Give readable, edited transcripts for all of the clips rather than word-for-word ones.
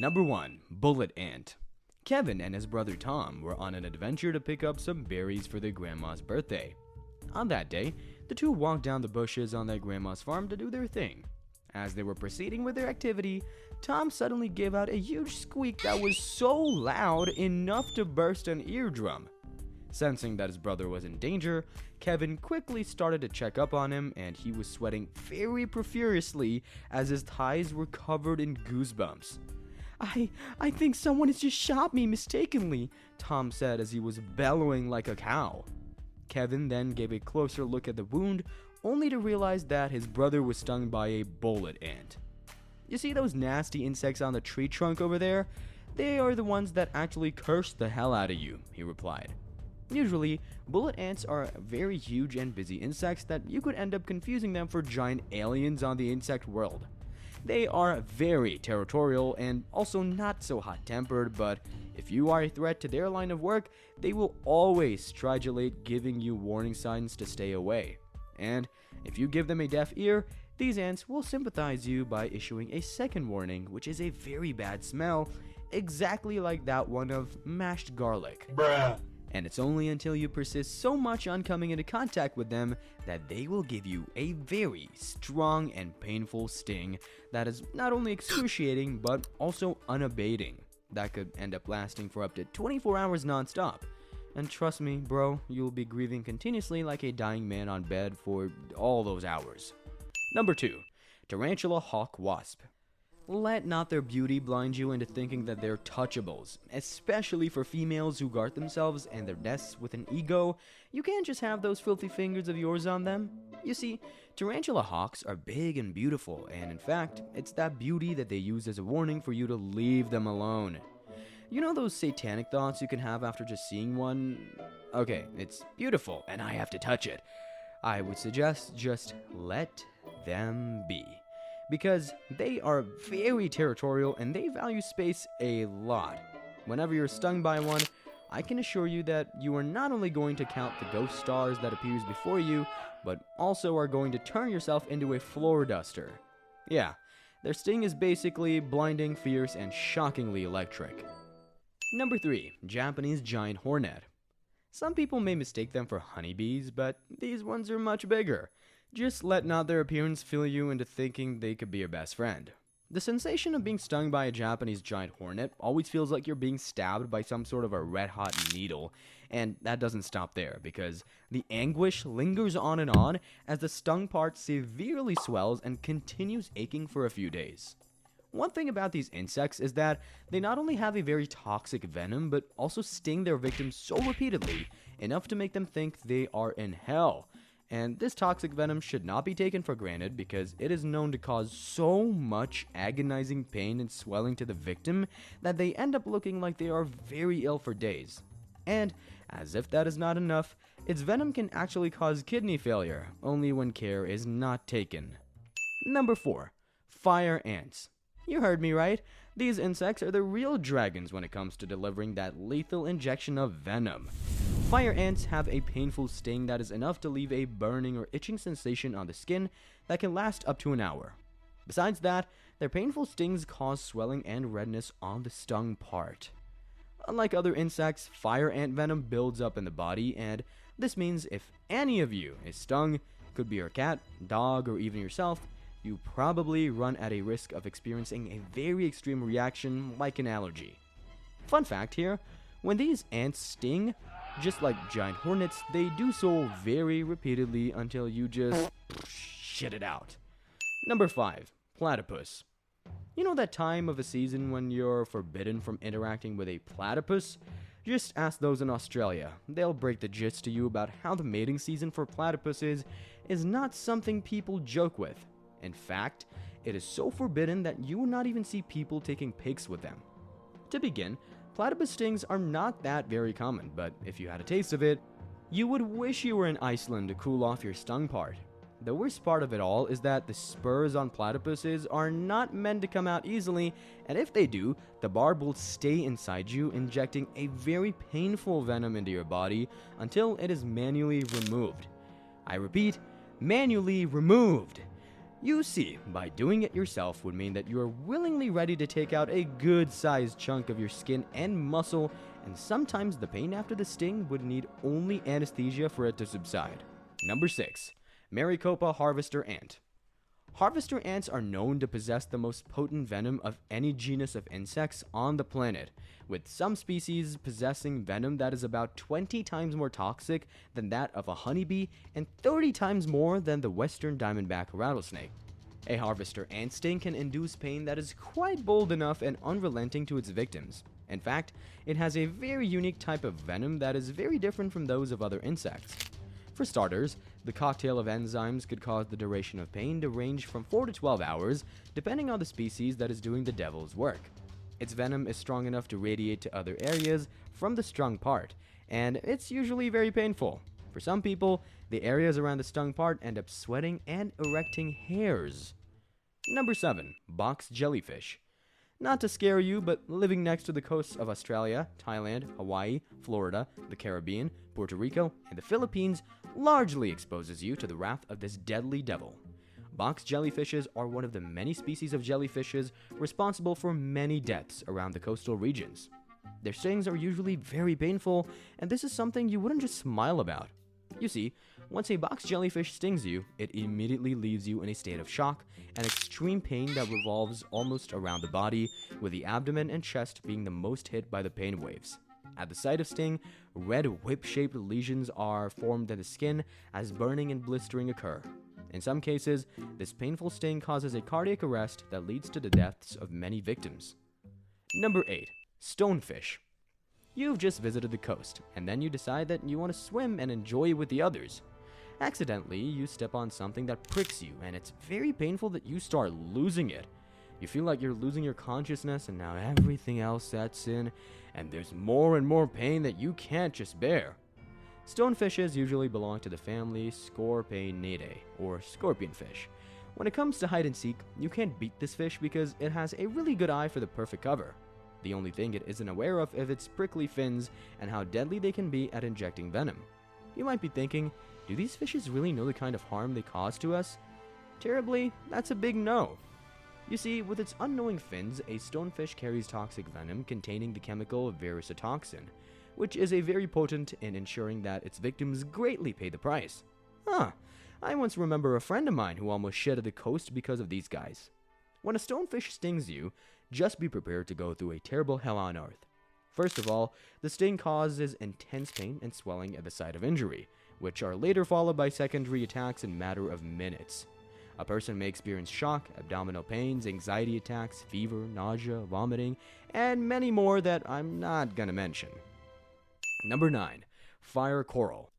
Number 1. Bullet Ant. Kevin and his brother Tom were on an adventure to pick up some berries for their grandma's birthday. On that day, the two walked down the bushes on their grandma's farm to do their thing. As they were proceeding with their activity, Tom suddenly gave out a huge squeak that was so loud enough to burst an eardrum. Sensing that his brother was in danger, Kevin quickly started to check up on him, and he was sweating very profusely as his thighs were covered in goosebumps. I think someone has just shot me mistakenly, Tom said as he was bellowing like a cow. Kevin then gave a closer look at the wound, only to realize that his brother was stung by a bullet ant. You see those nasty insects on the tree trunk over there? They are the ones that actually curse the hell out of you, he replied. Usually, bullet ants are very huge and busy insects that you could end up confusing them for giant aliens on the insect world. They are very territorial and also not so hot-tempered, but if you are a threat to their line of work, they will always stridulate, giving you warning signs to stay away. And if you give them a deaf ear, these ants will sympathize you by issuing a second warning, which is a very bad smell, exactly like that one of mashed garlic. Bruh. And it's only until you persist so much on coming into contact with them that they will give you a very strong and painful sting that is not only excruciating but also unabating. That could end up lasting for up to 24 hours non-stop. And trust me, bro, you'll be grieving continuously like a dying man on bed for all those hours. Number 2. Tarantula hawk wasp. Let not their beauty blind you into thinking that they're touchables, especially for females who guard themselves and their nests with an ego. You can't just have those filthy fingers of yours on them. You see, tarantula hawks are big and beautiful, and in fact, it's that beauty that they use as a warning for you to leave them alone. You know those satanic thoughts you can have after just seeing one? Okay, it's beautiful, and I have to touch it. I would suggest just let them be. Because they are very territorial and they value space a lot. Whenever you're stung by one, I can assure you that you are not only going to count the ghost stars that appears before you, but also are going to turn yourself into a floor duster. Yeah, their sting is basically blinding, fierce, and shockingly electric. Number 3. Japanese giant hornet. Some people may mistake them for honeybees, but these ones are much bigger. Just let not their appearance fool you into thinking they could be your best friend. The sensation of being stung by a Japanese giant hornet always feels like you're being stabbed by some sort of a red-hot needle, and that doesn't stop there because the anguish lingers on and on as the stung part severely swells and continues aching for a few days. One thing about these insects is that they not only have a very toxic venom, but also sting their victims so repeatedly, enough to make them think they are in hell. And this toxic venom should not be taken for granted because it is known to cause so much agonizing pain and swelling to the victim that they end up looking like they are very ill for days. And, as if that is not enough, its venom can actually cause kidney failure, only when care is not taken. Number 4. Fire ants. You heard me right. These insects are the real dragons when it comes to delivering that lethal injection of venom. Fire ants have a painful sting that is enough to leave a burning or itching sensation on the skin that can last up to an hour. Besides that, their painful stings cause swelling and redness on the stung part. Unlike other insects, fire ant venom builds up in the body, and this means if any of you is stung, could be your cat, dog, or even yourself, you probably run at a risk of experiencing a very extreme reaction like an allergy. Fun fact here, when these ants sting, just like giant hornets, they do so very repeatedly until you just shit it out. Number 5. Platypus. You know that time of a season when you're forbidden from interacting with a platypus? Just ask those in Australia. They'll break the gist to you about how the mating season for platypuses is not something people joke with. In fact, it is so forbidden that you will not even see people taking pics with them. To begin, platypus stings are not that very common, but if you had a taste of it, you would wish you were in Iceland to cool off your stung part. The worst part of it all is that the spurs on platypuses are not meant to come out easily, and if they do, the barb will stay inside you, injecting a very painful venom into your body until it is manually removed. I repeat, manually removed. You see, by doing it yourself would mean that you are willingly ready to take out a good-sized chunk of your skin and muscle, and sometimes the pain after the sting would need only anesthesia for it to subside. Number 6. Maricopa Harvester Ant. Harvester ants are known to possess the most potent venom of any genus of insects on the planet, with some species possessing venom that is about 20 times more toxic than that of a honeybee and 30 times more than the western diamondback rattlesnake. A harvester ant sting can induce pain that is quite bold enough and unrelenting to its victims. In fact, it has a very unique type of venom that is very different from those of other insects. For starters, the cocktail of enzymes could cause the duration of pain to range from 4 to 12 hours, depending on the species that is doing the devil's work. Its venom is strong enough to radiate to other areas from the stung part, and it's usually very painful. For some people, the areas around the stung part end up sweating and erecting hairs. Number 7. Box jellyfish. Not to scare you, but living next to the coasts of Australia, Thailand, Hawaii, Florida, the Caribbean, Puerto Rico, and the Philippines largely exposes you to the wrath of this deadly devil. Box jellyfishes are one of the many species of jellyfishes responsible for many deaths around the coastal regions. Their stings are usually very painful, and this is something you wouldn't just smile about. You see, once a box jellyfish stings you, it immediately leaves you in a state of shock and extreme pain that revolves almost around the body, with the abdomen and chest being the most hit by the pain waves. At the site of sting, red whip-shaped lesions are formed in the skin as burning and blistering occur. In some cases, this painful sting causes a cardiac arrest that leads to the deaths of many victims. Number 8. Stonefish. You've just visited the coast, and then you decide that you want to swim and enjoy it with the others. Accidentally, you step on something that pricks you, and it's very painful that you start losing it. You feel like you're losing your consciousness, and now everything else sets in, and there's more and more pain that you can't just bear. Stonefishes usually belong to the family Scorpaenidae, or scorpionfish. When it comes to hide and seek, you can't beat this fish because it has a really good eye for the perfect cover. The only thing it isn't aware of is its prickly fins and how deadly they can be at injecting venom. You might be thinking, do these fishes really know the kind of harm they cause to us? Terribly, that's a big no. You see, with its unknowing fins, a stonefish carries toxic venom containing the chemical verisatoxin, which is a very potent in ensuring that its victims greatly pay the price. I once remember a friend of mine who almost shed at the coast because of these guys. When a stonefish stings you, just be prepared to go through a terrible hell on earth. First of all, the sting causes intense pain and swelling at the site of injury, which are later followed by secondary attacks in a matter of minutes. A person may experience shock, abdominal pains, anxiety attacks, fever, nausea, vomiting, and many more that I'm not gonna mention. Number 9. Fire coral.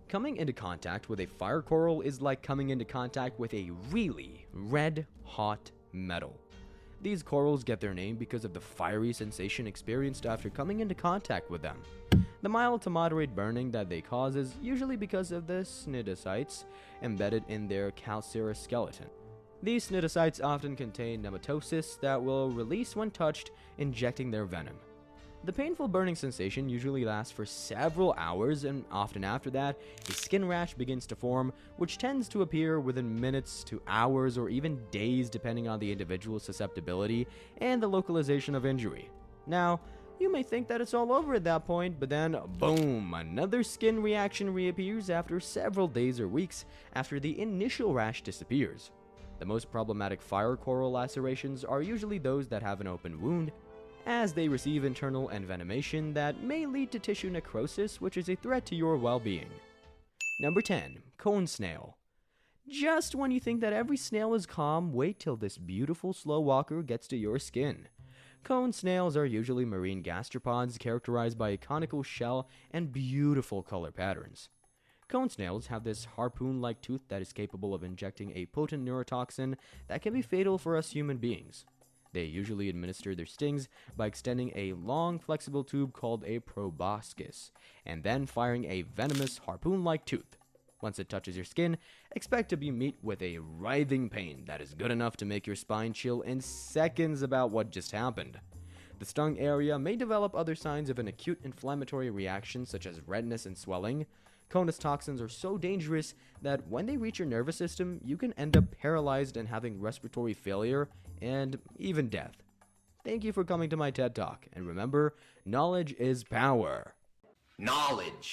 Coming into contact with a fire coral is like coming into contact with a really red hot metal. These corals get their name because of the fiery sensation experienced after coming into contact with them. The mild to moderate burning that they cause is usually because of the cnidocytes embedded in their calcareous skeleton. These cnidocytes often contain nematocysts that will release when touched, injecting their venom. The painful burning sensation usually lasts for several hours, and often after that, a skin rash begins to form, which tends to appear within minutes to hours or even days depending on the individual's susceptibility and the localization of injury. Now, you may think that it's all over at that point, but then, boom, another skin reaction reappears after several days or weeks after the initial rash disappears. The most problematic fire coral lacerations are usually those that have an open wound, as they receive internal envenomation that may lead to tissue necrosis, which is a threat to your well-being. Number 10. Cone snail. Just when you think that every snail is calm, wait till this beautiful slow walker gets to your skin. Cone snails are usually marine gastropods characterized by a conical shell and beautiful color patterns. Cone snails have this harpoon-like tooth that is capable of injecting a potent neurotoxin that can be fatal for us human beings. They usually administer their stings by extending a long, flexible tube called a proboscis, and then firing a venomous harpoon-like tooth. Once it touches your skin, expect to be met with a writhing pain that is good enough to make your spine chill in seconds about what just happened. The stung area may develop other signs of an acute inflammatory reaction such as redness and swelling. Conus toxins are so dangerous that when they reach your nervous system, you can end up paralyzed and having respiratory failure and even death. Thank you for coming to my TED Talk, and remember, knowledge is power. Knowledge.